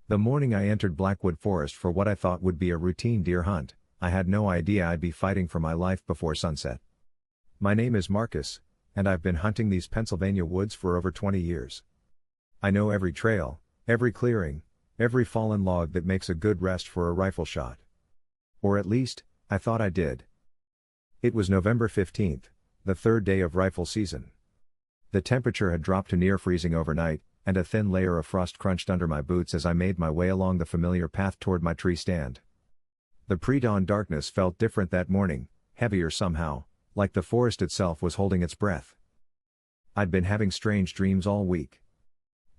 The morning I entered Blackwood Forest for what I thought would be a routine deer hunt, I had no idea I'd be fighting for my life before sunset. My name is Marcus, and I've been hunting these Pennsylvania woods for over 20 years. I know every trail, every clearing, every fallen log that makes a good rest for a rifle shot. Or at least, I thought I did. It was November 15th, the third day of rifle season. The temperature had dropped to near freezing overnight, and a thin layer of frost crunched under my boots as I made my way along the familiar path toward my tree stand. The pre-dawn darkness felt different that morning, heavier somehow, like the forest itself was holding its breath. I'd been having strange dreams all week.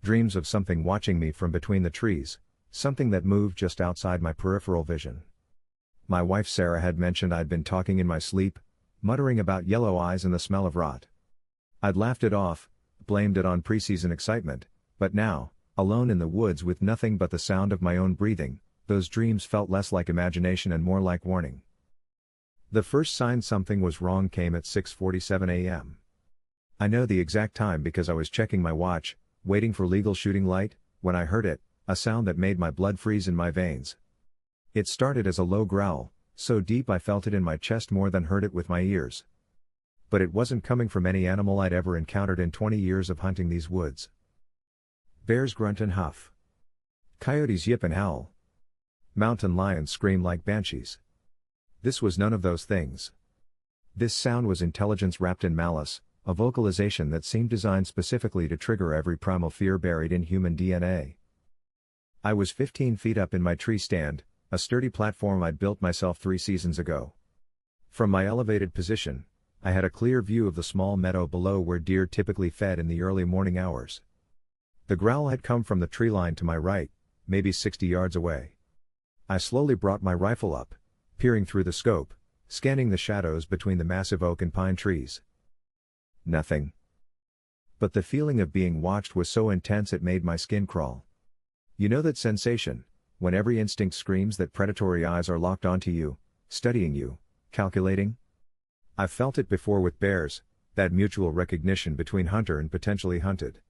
Dreams of something watching me from between the trees, something that moved just outside my peripheral vision. My wife Sarah had mentioned I'd been talking in my sleep, muttering about yellow eyes and the smell of rot. I'd laughed it off, blamed it on preseason excitement, but now, alone in the woods with nothing but the sound of my own breathing, those dreams felt less like imagination and more like warning. The first sign something was wrong came at 6:47 a.m. I know the exact time because I was checking my watch, waiting for legal shooting light, when I heard it, a sound that made my blood freeze in my veins. It started as a low growl, so deep I felt it in my chest more than heard it with my ears. But it wasn't coming from any animal I'd ever encountered in 20 years of hunting these woods. Bears grunt and huff. Coyotes yip and howl. Mountain lions scream like banshees. This was none of those things. This sound was intelligence wrapped in malice, a vocalization that seemed designed specifically to trigger every primal fear buried in human DNA. I was 15 feet up in my tree stand, a sturdy platform I'd built myself 3 seasons ago. From my elevated position, I had a clear view of the small meadow below where deer typically fed in the early morning hours. The growl had come from the tree line to my right, maybe 60 yards away. I slowly brought my rifle up, peering through the scope, scanning the shadows between the massive oak and pine trees. Nothing. But the feeling of being watched was so intense it made my skin crawl. You know that sensation, when every instinct screams that predatory eyes are locked onto you, studying you, calculating? I've felt it before with bears, that mutual recognition between hunter and potentially hunted.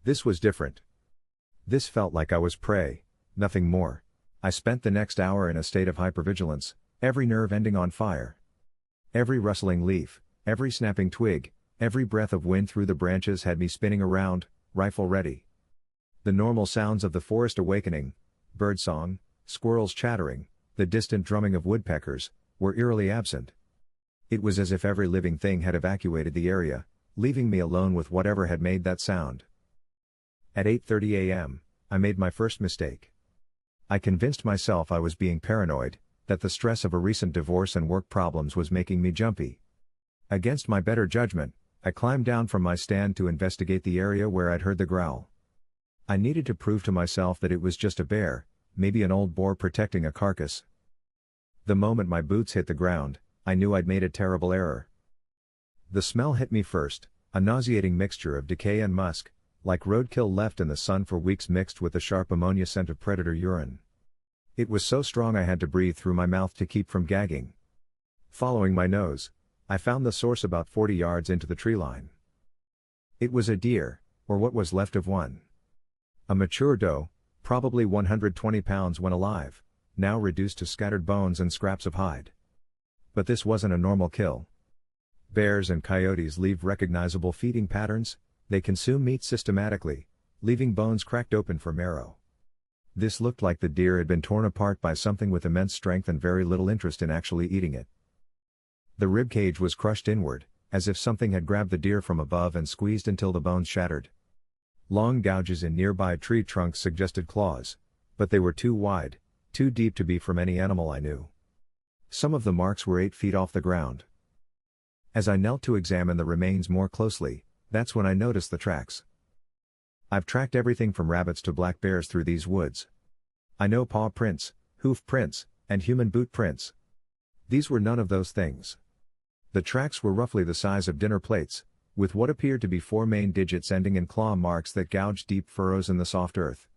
This was different. This felt like I was prey, nothing more. I spent the next hour in a state of hypervigilance, every nerve ending on fire. Every rustling leaf, every snapping twig, every breath of wind through the branches had me spinning around, rifle ready. The normal sounds of the forest awakening, birdsong, squirrels chattering, the distant drumming of woodpeckers, were eerily absent. It was as if every living thing had evacuated the area, leaving me alone with whatever had made that sound. At 8:30 a.m., I made my first mistake. I convinced myself I was being paranoid, that the stress of a recent divorce and work problems was making me jumpy. Against my better judgment, I climbed down from my stand to investigate the area where I'd heard the growl. I needed to prove to myself that it was just a bear, maybe an old boar protecting a carcass. The moment my boots hit the ground, I knew I'd made a terrible error. The smell hit me first, a nauseating mixture of decay and musk, like roadkill left in the sun for weeks mixed with the sharp ammonia scent of predator urine. It was so strong I had to breathe through my mouth to keep from gagging. Following my nose, I found the source about 40 yards into the tree line. It was a deer, or what was left of one. A mature doe, probably 120 pounds when alive, now reduced to scattered bones and scraps of hide. But this wasn't a normal kill. Bears and coyotes leave recognizable feeding patterns. They consume meat systematically, leaving bones cracked open for marrow. This looked like the deer had been torn apart by something with immense strength and very little interest in actually eating it. The ribcage was crushed inward, as if something had grabbed the deer from above and squeezed until the bones shattered. Long gouges in nearby tree trunks suggested claws, but they were too wide, too deep to be from any animal I knew. Some of the marks were 8 feet off the ground. As I knelt to examine the remains more closely, that's when I noticed the tracks. I've tracked everything from rabbits to black bears through these woods. I know paw prints, hoof prints, and human boot prints. These were none of those things. The tracks were roughly the size of dinner plates, with what appeared to be 4 main digits ending in claw marks that gouged deep furrows in the soft earth.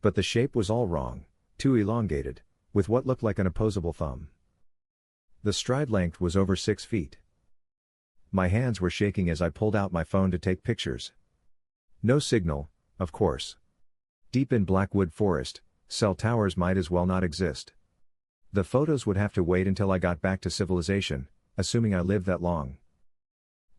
But the shape was all wrong, too elongated, with what looked like an opposable thumb. The stride length was over 6 feet. My hands were shaking as I pulled out my phone to take pictures. No signal, of course. Deep in Blackwood Forest, cell towers might as well not exist. The photos would have to wait until I got back to civilization, assuming I lived that long.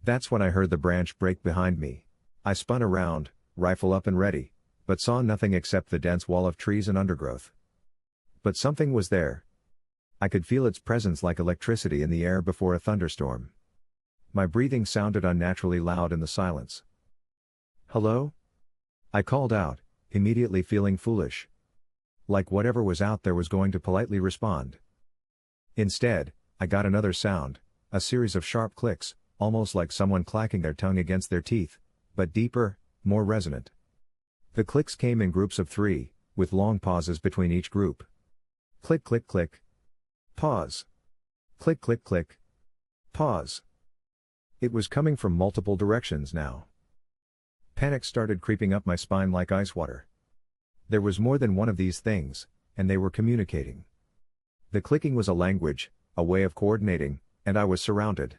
That's when I heard the branch break behind me. I spun around, rifle up and ready, but saw nothing except the dense wall of trees and undergrowth. But something was there. I could feel its presence like electricity in the air before a thunderstorm. My breathing sounded unnaturally loud in the silence. "Hello?" I called out, immediately feeling foolish. Like whatever was out there was going to politely respond. Instead, I got another sound, a series of sharp clicks, almost like someone clacking their tongue against their teeth, but deeper, more resonant. The clicks came in groups of 3, with long pauses between each group. Click click click. Pause. Click click click. Pause. It was coming from multiple directions now. Panic started creeping up my spine like ice water. There was more than one of these things, and they were communicating. The clicking was a language, a way of coordinating, and I was surrounded.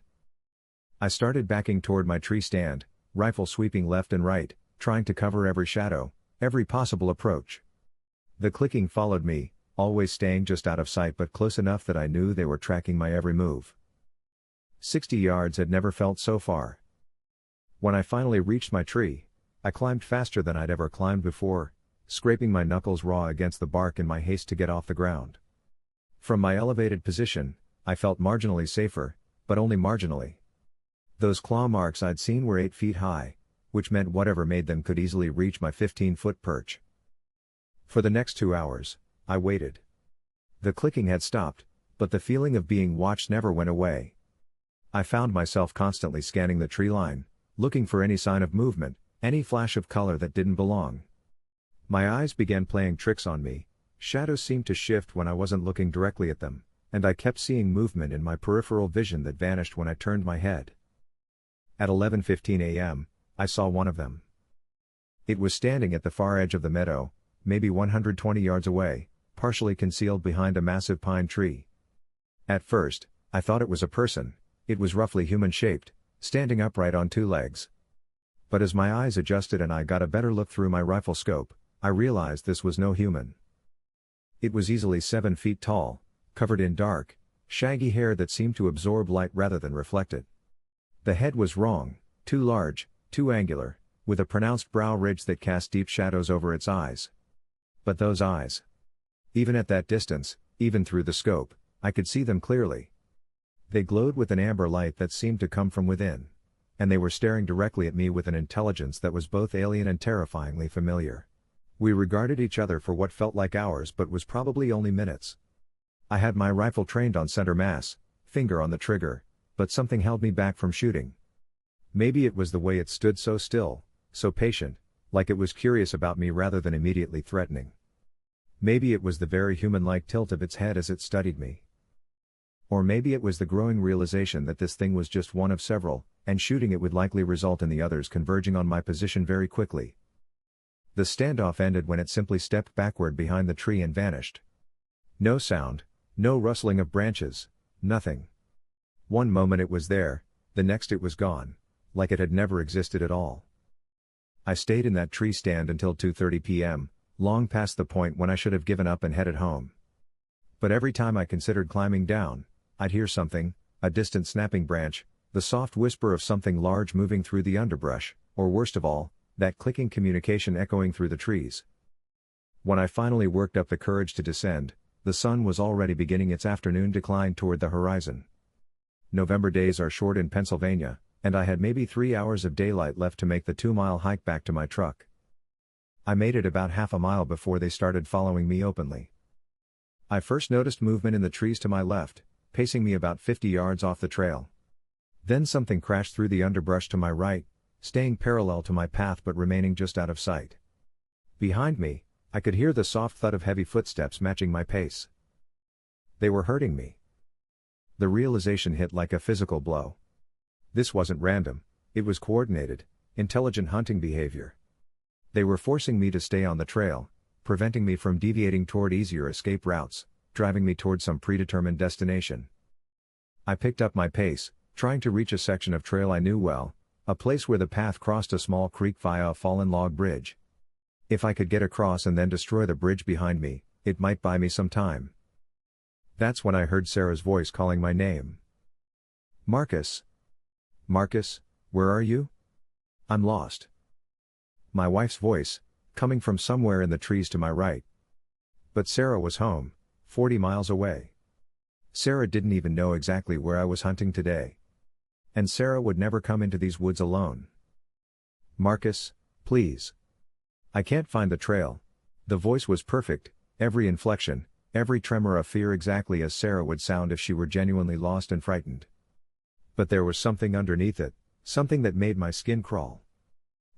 I started backing toward my tree stand, rifle sweeping left and right, trying to cover every shadow, every possible approach. The clicking followed me, always staying just out of sight but close enough that I knew they were tracking my every move. 60 yards had never felt so far. When I finally reached my tree, I climbed faster than I'd ever climbed before, scraping my knuckles raw against the bark in my haste to get off the ground. From my elevated position, I felt marginally safer, but only marginally. Those claw marks I'd seen were 8 feet high, which meant whatever made them could easily reach my 15-foot perch. For the next 2 hours, I waited. The clicking had stopped, but the feeling of being watched never went away. I found myself constantly scanning the tree line, looking for any sign of movement, any flash of color that didn't belong. My eyes began playing tricks on me, shadows seemed to shift when I wasn't looking directly at them, and I kept seeing movement in my peripheral vision that vanished when I turned my head. At 11:15 a.m., I saw one of them. It was standing at the far edge of the meadow, maybe 120 yards away, partially concealed behind a massive pine tree. At first, I thought it was a person. It was roughly human-shaped, standing upright on 2 legs. But as my eyes adjusted and I got a better look through my rifle scope, I realized this was no human. It was easily 7 feet tall, covered in dark, shaggy hair that seemed to absorb light rather than reflect it. The head was wrong, too large, too angular, with a pronounced brow ridge that cast deep shadows over its eyes. But those eyes. Even at that distance, even through the scope, I could see them clearly. They glowed with an amber light that seemed to come from within. And they were staring directly at me with an intelligence that was both alien and terrifyingly familiar. We regarded each other for what felt like hours but was probably only minutes. I had my rifle trained on center mass, finger on the trigger, but something held me back from shooting. Maybe it was the way it stood so still, so patient, like it was curious about me rather than immediately threatening. Maybe it was the very human-like tilt of its head as it studied me. Or maybe it was the growing realization that this thing was just one of several, and shooting it would likely result in the others converging on my position very quickly. The standoff ended when it simply stepped backward behind the tree and vanished. No sound, no rustling of branches, nothing. One moment it was there, the next it was gone, like it had never existed at all. I stayed in that tree stand until 2:30 p.m., long past the point when I should have given up and headed home. But every time I considered climbing down, I'd hear something, a distant snapping branch, the soft whisper of something large moving through the underbrush, or worst of all, that clicking communication echoing through the trees. When I finally worked up the courage to descend, the sun was already beginning its afternoon decline toward the horizon. November days are short in Pennsylvania, and I had maybe 3 hours of daylight left to make the 2-mile hike back to my truck. I made it about half a mile before they started following me openly. I first noticed movement in the trees to my left, pacing me about 50 yards off the trail. Then something crashed through the underbrush to my right, staying parallel to my path but remaining just out of sight. Behind me, I could hear the soft thud of heavy footsteps matching my pace. They were hurting me. The realization hit like a physical blow. This wasn't random, it was coordinated, intelligent hunting behavior. They were forcing me to stay on the trail, preventing me from deviating toward easier escape routes, driving me toward some predetermined destination. I picked up my pace, trying to reach a section of trail I knew well, a place where the path crossed a small creek via a fallen log bridge. If I could get across and then destroy the bridge behind me, it might buy me some time. That's when I heard Sarah's voice calling my name. Marcus. Marcus, where are you? I'm lost. My wife's voice, coming from somewhere in the trees to my right. But Sarah was home, 40 miles away. Sarah didn't even know exactly where I was hunting today. And Sarah would never come into these woods alone. Marcus, please. I can't find the trail. The voice was perfect, every inflection, every tremor of fear exactly as Sarah would sound if she were genuinely lost and frightened. But there was something underneath it, something that made my skin crawl.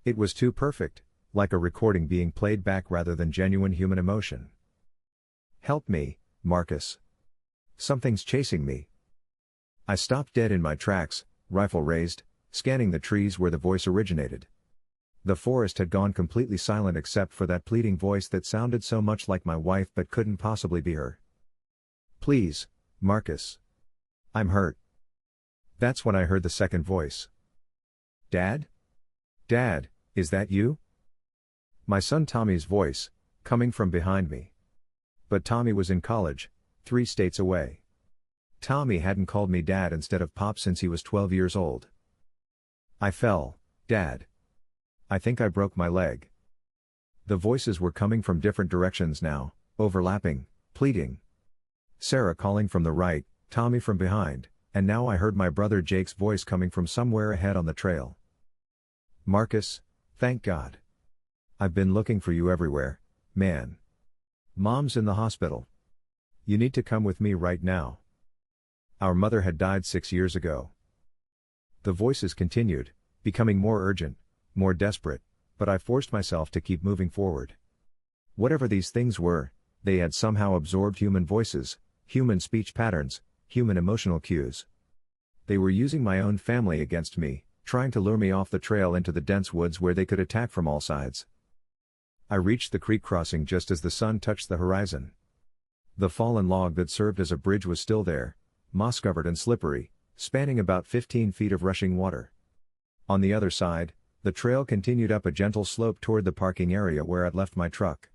It was too perfect, like a recording being played back rather than genuine human emotion. Help me, Marcus. Something's chasing me. I stopped dead in my tracks, rifle raised, scanning the trees where the voice originated. The forest had gone completely silent except for that pleading voice that sounded so much like my wife but couldn't possibly be her. Please, Marcus. I'm hurt. That's when I heard the second voice. Dad? Dad, is that you? My son Tommy's voice, coming from behind me. But Tommy was in college, 3 states away. Tommy hadn't called me Dad instead of Pop since he was 12 years old. I fell, Dad. I think I broke my leg. The voices were coming from different directions now, overlapping, pleading. Sarah calling from the right, Tommy from behind, and now I heard my brother Jake's voice coming from somewhere ahead on the trail. Marcus, thank God. I've been looking for you everywhere, man. Mom's in the hospital. You need to come with me right now. Our mother had died 6 years ago. The voices continued, becoming more urgent, more desperate, but I forced myself to keep moving forward. Whatever these things were, they had somehow absorbed human voices, human speech patterns, human emotional cues. They were using my own family against me, trying to lure me off the trail into the dense woods where they could attack from all sides. I reached the creek crossing just as the sun touched the horizon. The fallen log that served as a bridge was still there, moss-covered and slippery, spanning about 15 feet of rushing water. On the other side, the trail continued up a gentle slope toward the parking area where I'd left my truck.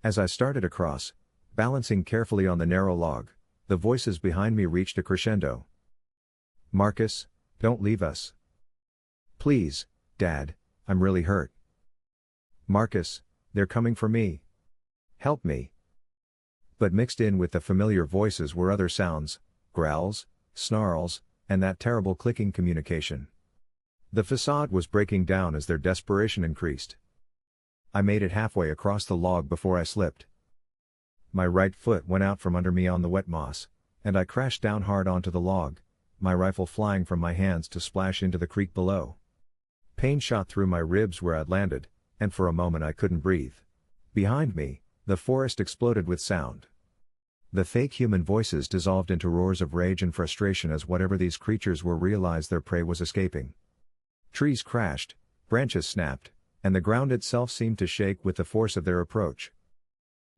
As I started across, balancing carefully on the narrow log, the voices behind me reached a crescendo. Marcus, don't leave us. Please, Dad, I'm really hurt. Marcus, they're coming for me. Help me. But mixed in with the familiar voices were other sounds, growls, snarls, and that terrible clicking communication. The facade was breaking down as their desperation increased. I made it halfway across the log before I slipped. My right foot went out from under me on the wet moss, and I crashed down hard onto the log, my rifle flying from my hands to splash into the creek below. Pain shot through my ribs where I'd landed, and for a moment I couldn't breathe. Behind me, the forest exploded with sound. The fake human voices dissolved into roars of rage and frustration as whatever these creatures were realized their prey was escaping. Trees crashed, branches snapped, and the ground itself seemed to shake with the force of their approach.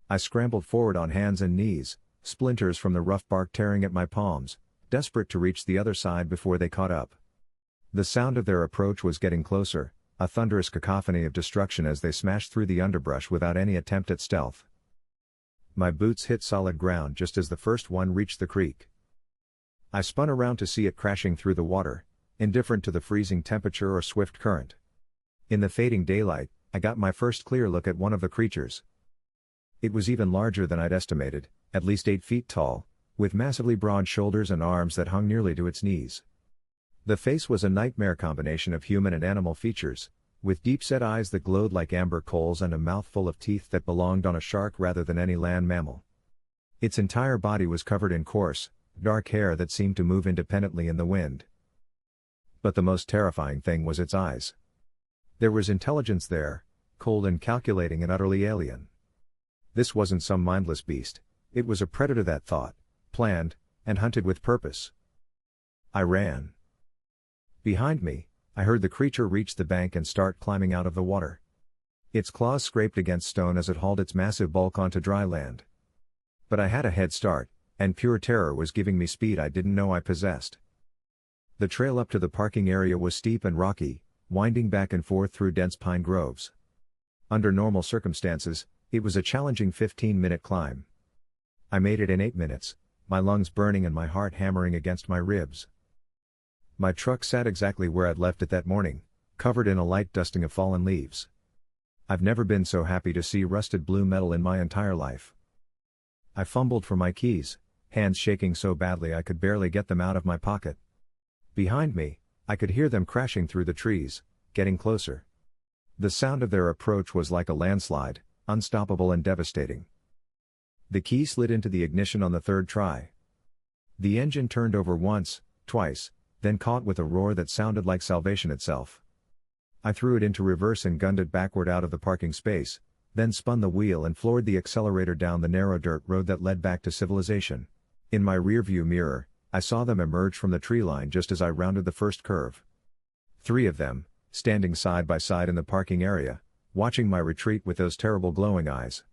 I scrambled forward on hands and knees, splinters from the rough bark tearing at my palms, desperate to reach the other side before they caught up. The sound of their approach was getting closer, a thunderous cacophony of destruction as they smashed through the underbrush without any attempt at stealth. My boots hit solid ground just as the first one reached the creek. I spun around to see it crashing through the water, indifferent to the freezing temperature or swift current. In the fading daylight, I got my first clear look at one of the creatures. It was even larger than I'd estimated, at least 8 feet tall, with massively broad shoulders and arms that hung nearly to its knees. The face was a nightmare combination of human and animal features, with deep-set eyes that glowed like amber coals and a mouth full of teeth that belonged on a shark rather than any land mammal. Its entire body was covered in coarse, dark hair that seemed to move independently in the wind. But the most terrifying thing was its eyes. There was intelligence there, cold and calculating and utterly alien. This wasn't some mindless beast, it was a predator that thought, planned, and hunted with purpose. I ran. Behind me, I heard the creature reach the bank and start climbing out of the water. Its claws scraped against stone as it hauled its massive bulk onto dry land. But I had a head start, and pure terror was giving me speed I didn't know I possessed. The trail up to the parking area was steep and rocky, winding back and forth through dense pine groves. Under normal circumstances, it was a challenging 15-minute climb. I made it in 8 minutes, my lungs burning and my heart hammering against my ribs. My truck sat exactly where I'd left it that morning, covered in a light dusting of fallen leaves. I've never been so happy to see rusted blue metal in my entire life. I fumbled for my keys, hands shaking so badly I could barely get them out of my pocket. Behind me, I could hear them crashing through the trees, getting closer. The sound of their approach was like a landslide, unstoppable and devastating. The key slid into the ignition on the third try. The engine turned over once, twice, then caught with a roar that sounded like salvation itself. I threw it into reverse and gunned it backward out of the parking space, then spun the wheel and floored the accelerator down the narrow dirt road that led back to civilization. In my rearview mirror, I saw them emerge from the tree line just as I rounded the first curve. 3 of them, standing side by side in the parking area, watching my retreat with those terrible glowing eyes.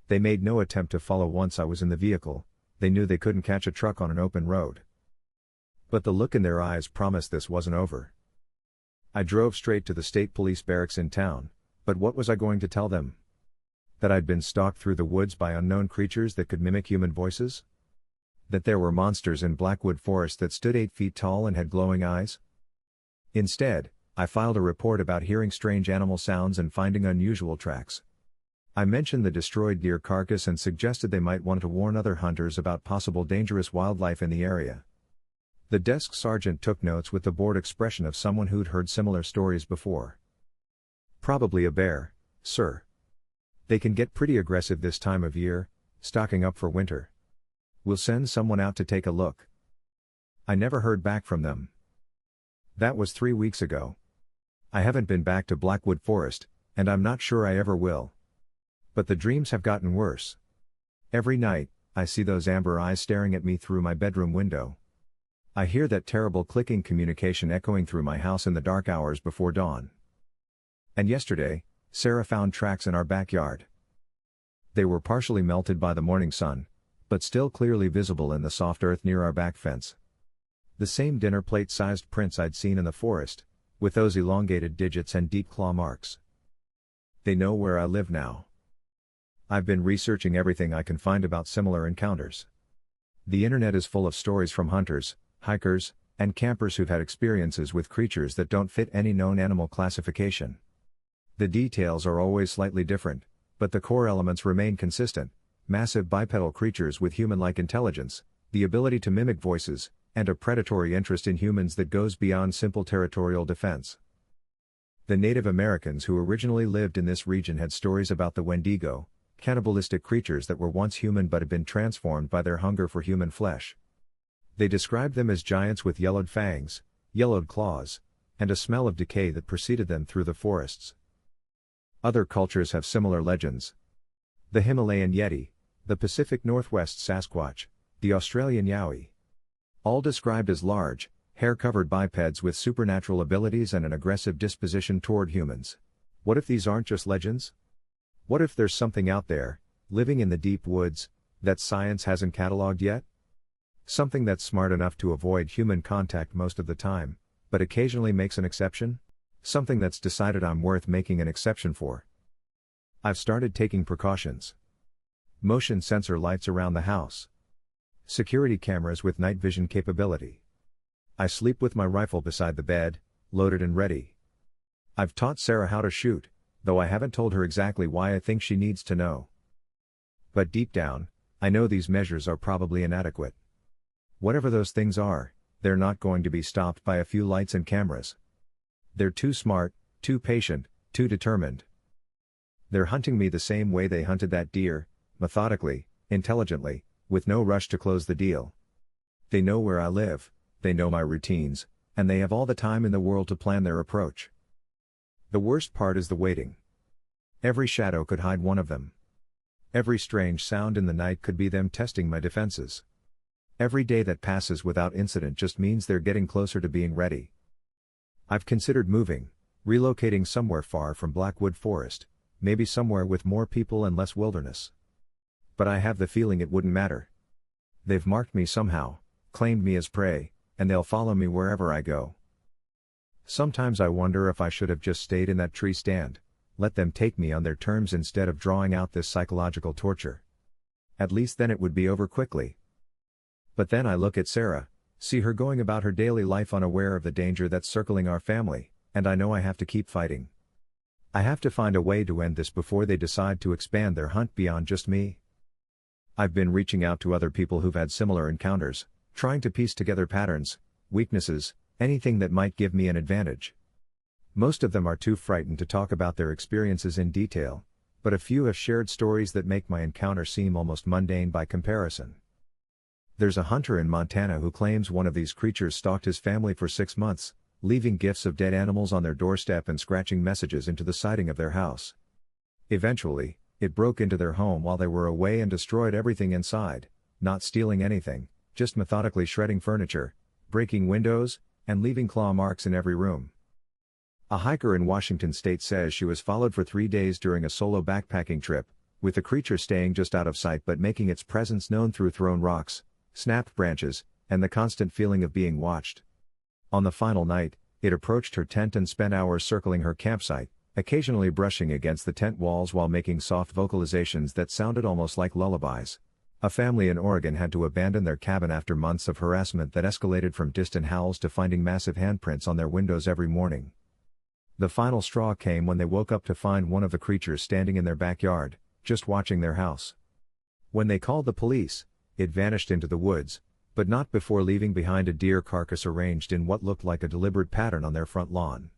They made no attempt to follow once I was in the vehicle, they knew they couldn't catch a truck on an open road. But the look in their eyes promised this wasn't over. I drove straight to the state police barracks in town, but what was I going to tell them? That I'd been stalked through the woods by unknown creatures that could mimic human voices? That there were monsters in Blackwood Forest that stood 8 feet tall and had glowing eyes? Instead, I filed a report about hearing strange animal sounds and finding unusual tracks. I mentioned the destroyed deer carcass and suggested they might want to warn other hunters about possible dangerous wildlife in the area. The desk sergeant took notes with the bored expression of someone who'd heard similar stories before. Probably a bear, sir. They can get pretty aggressive this time of year, stocking up for winter. We'll send someone out to take a look. I never heard back from them. That was 3 weeks ago. I haven't been back to Blackwood Forest, and I'm not sure I ever will. But the dreams have gotten worse. Every night, I see those amber eyes staring at me through my bedroom window. I hear that terrible clicking communication echoing through my house in the dark hours before dawn. And yesterday, Sarah found tracks in our backyard. They were partially melted by the morning sun, but still clearly visible in the soft earth near our back fence. The same dinner plate-sized prints I'd seen in the forest, with those elongated digits and deep claw marks. They know where I live now. I've been researching everything I can find about similar encounters. The internet is full of stories from hunters, hikers, and campers who've had experiences with creatures that don't fit any known animal classification. The details are always slightly different, but the core elements remain consistent: massive bipedal creatures with human-like intelligence, the ability to mimic voices, and a predatory interest in humans that goes beyond simple territorial defense. The Native Americans who originally lived in this region had stories about the Wendigo, cannibalistic creatures that were once human but had been transformed by their hunger for human flesh. They described them as giants with yellowed fangs, yellowed claws, and a smell of decay that preceded them through the forests. Other cultures have similar legends. The Himalayan Yeti, the Pacific Northwest Sasquatch, the Australian Yowie. All described as large, hair-covered bipeds with supernatural abilities and an aggressive disposition toward humans. What if these aren't just legends? What if there's something out there, living in the deep woods, that science hasn't catalogued yet? Something that's smart enough to avoid human contact most of the time, but occasionally makes an exception? Something that's decided I'm worth making an exception for. I've started taking precautions. Motion sensor lights around the house. Security cameras with night vision capability. I sleep with my rifle beside the bed, loaded and ready. I've taught Sarah how to shoot, though I haven't told her exactly why I think she needs to know. But deep down, I know these measures are probably inadequate. Whatever those things are, they're not going to be stopped by a few lights and cameras. They're too smart, too patient, too determined. They're hunting me the same way they hunted that deer, methodically, intelligently, with no rush to close the deal. They know where I live, they know my routines, and they have all the time in the world to plan their approach. The worst part is the waiting. Every shadow could hide one of them. Every strange sound in the night could be them testing my defenses. Every day that passes without incident just means they're getting closer to being ready. I've considered moving, relocating somewhere far from Blackwood Forest, maybe somewhere with more people and less wilderness. But I have the feeling it wouldn't matter. They've marked me somehow, claimed me as prey, and they'll follow me wherever I go. Sometimes I wonder if I should have just stayed in that tree stand, let them take me on their terms instead of drawing out this psychological torture. At least then it would be over quickly. But then I look at Sarah, see her going about her daily life unaware of the danger that's circling our family, and I know I have to keep fighting. I have to find a way to end this before they decide to expand their hunt beyond just me. I've been reaching out to other people who've had similar encounters, trying to piece together patterns, weaknesses, anything that might give me an advantage. Most of them are too frightened to talk about their experiences in detail, but a few have shared stories that make my encounter seem almost mundane by comparison. There's a hunter in Montana who claims one of these creatures stalked his family for 6 months, leaving gifts of dead animals on their doorstep and scratching messages into the siding of their house. Eventually, it broke into their home while they were away and destroyed everything inside, not stealing anything, just methodically shredding furniture, breaking windows, and leaving claw marks in every room. A hiker in Washington state says she was followed for 3 days during a solo backpacking trip, with the creature staying just out of sight but making its presence known through thrown rocks, snapped branches, and the constant feeling of being watched. On the final night, it approached her tent and spent hours circling her campsite, occasionally brushing against the tent walls while making soft vocalizations that sounded almost like lullabies. A family in Oregon had to abandon their cabin after months of harassment that escalated from distant howls to finding massive handprints on their windows every morning. The final straw came when they woke up to find one of the creatures standing in their backyard, just watching their house. When they called the police, it vanished into the woods, but not before leaving behind a deer carcass arranged in what looked like a deliberate pattern on their front lawn.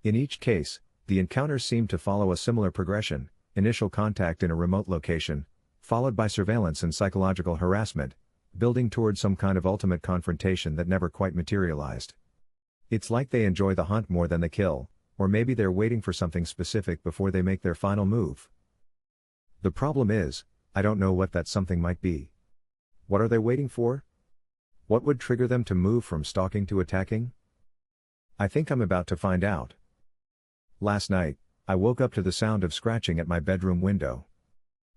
In each case, the encounters seemed to follow a similar progression: initial contact in a remote location, followed by surveillance and psychological harassment, building toward some kind of ultimate confrontation that never quite materialized. It's like they enjoy the hunt more than the kill, or maybe they're waiting for something specific before they make their final move. The problem is, I don't know what that something might be. What are they waiting for? What would trigger them to move from stalking to attacking? I think I'm about to find out. Last night, I woke up to the sound of scratching at my bedroom window.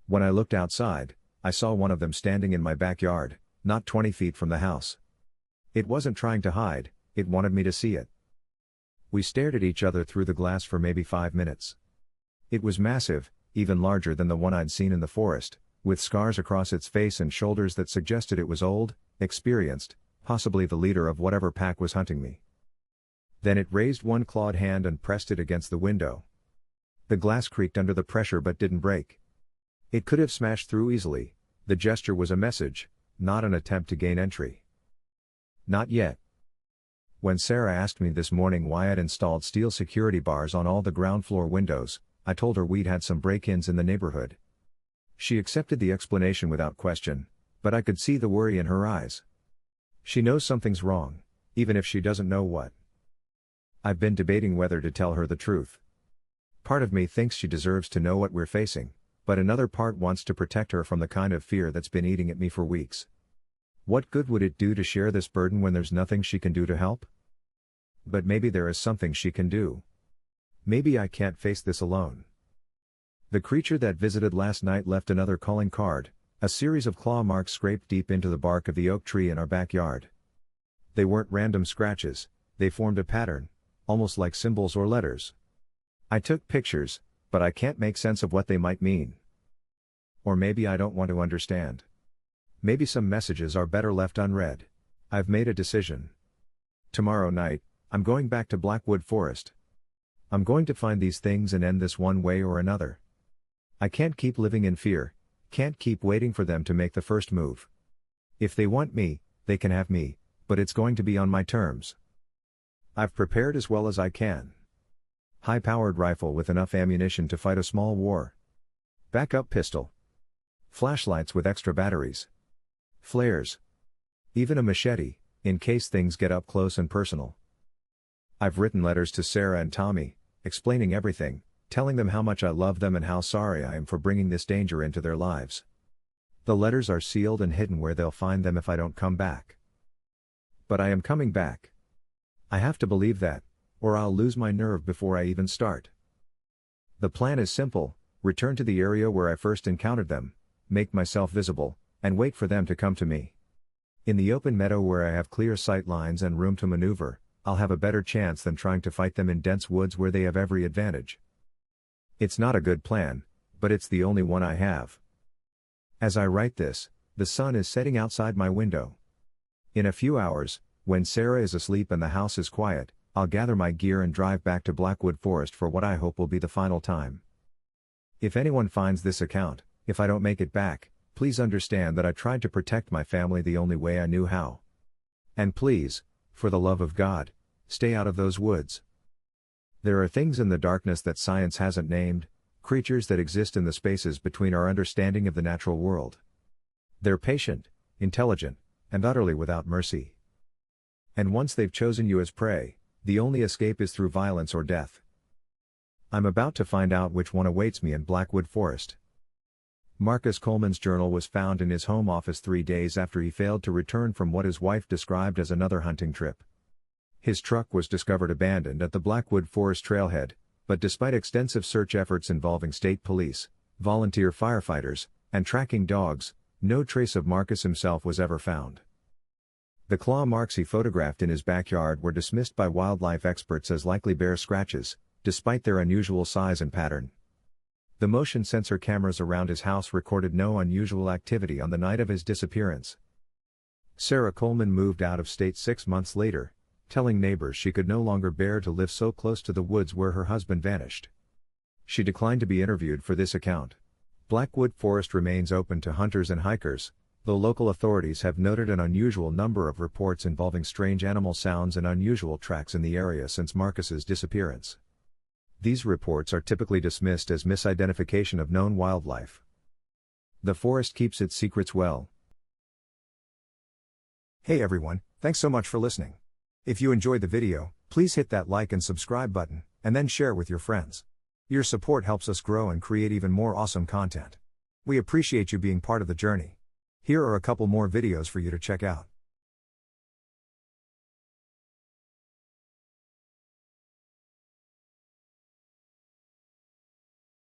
When I looked outside, I saw one of them standing in my backyard, not 20 feet from the house. It wasn't trying to hide, it wanted me to see it. We stared at each other through the glass for maybe 5 minutes. It was massive, even larger than the one I'd seen in the forest, with scars across its face and shoulders that suggested it was old, experienced, possibly the leader of whatever pack was hunting me. Then it raised one clawed hand and pressed it against the window. The glass creaked under the pressure but didn't break. It could have smashed through easily. The gesture was a message, not an attempt to gain entry. Not yet. When Sarah asked me this morning why I'd installed steel security bars on all the ground floor windows, I told her we'd had some break-ins in the neighborhood. She accepted the explanation without question, but I could see the worry in her eyes. She knows something's wrong, even if she doesn't know what. I've been debating whether to tell her the truth. Part of me thinks she deserves to know what we're facing, but another part wants to protect her from the kind of fear that's been eating at me for weeks. What good would it do to share this burden when there's nothing she can do to help? But maybe there is something she can do. Maybe I can't face this alone. The creature that visited last night left another calling card, a series of claw marks scraped deep into the bark of the oak tree in our backyard. They weren't random scratches, they formed a pattern, almost like symbols or letters. I took pictures, but I can't make sense of what they might mean. Or maybe I don't want to understand. Maybe some messages are better left unread. I've made a decision. Tomorrow night, I'm going back to Blackwood Forest. I'm going to find these things and end this one way or another. I can't keep living in fear, can't keep waiting for them to make the first move. If they want me, they can have me, but it's going to be on my terms. I've prepared as well as I can. High-powered rifle with enough ammunition to fight a small war. Backup pistol. Flashlights with extra batteries. Flares. Even a machete, in case things get up close and personal. I've written letters to Sarah and Tommy, explaining everything, telling them how much I love them and how sorry I am for bringing this danger into their lives. The letters are sealed and hidden where they'll find them if I don't come back. But I am coming back. I have to believe that, or I'll lose my nerve before I even start. The plan is simple: return to the area where I first encountered them, make myself visible, and wait for them to come to me. In the open meadow where I have clear sight lines and room to maneuver, I'll have a better chance than trying to fight them in dense woods where they have every advantage. It's not a good plan, but it's the only one I have. As I write this, the sun is setting outside my window. In a few hours, when Sarah is asleep and the house is quiet, I'll gather my gear and drive back to Blackwood Forest for what I hope will be the final time. If anyone finds this account, if I don't make it back, please understand that I tried to protect my family the only way I knew how. And please, for the love of God, stay out of those woods. There are things in the darkness that science hasn't named, creatures that exist in the spaces between our understanding of the natural world. They're patient, intelligent, and utterly without mercy. And once they've chosen you as prey, the only escape is through violence or death. I'm about to find out which one awaits me in Blackwood Forest. Marcus Coleman's journal was found in his home office 3 days after he failed to return from what his wife described as another hunting trip. His truck was discovered abandoned at the Blackwood Forest trailhead, but despite extensive search efforts involving state police, volunteer firefighters, and tracking dogs, no trace of Marcus himself was ever found. The claw marks he photographed in his backyard were dismissed by wildlife experts as likely bear scratches, despite their unusual size and pattern. The motion sensor cameras around his house recorded no unusual activity on the night of his disappearance. Sarah Coleman moved out of state 6 months later, telling neighbors she could no longer bear to live so close to the woods where her husband vanished. She declined to be interviewed for this account. Blackwood Forest remains open to hunters and hikers, though local authorities have noted an unusual number of reports involving strange animal sounds and unusual tracks in the area since Marcus's disappearance. These reports are typically dismissed as misidentification of known wildlife. The forest keeps its secrets well. Hey everyone, thanks so much for listening. If you enjoyed the video, please hit that like and subscribe button, and then share with your friends. Your support helps us grow and create even more awesome content. We appreciate you being part of the journey. Here are a couple more videos for you to check out.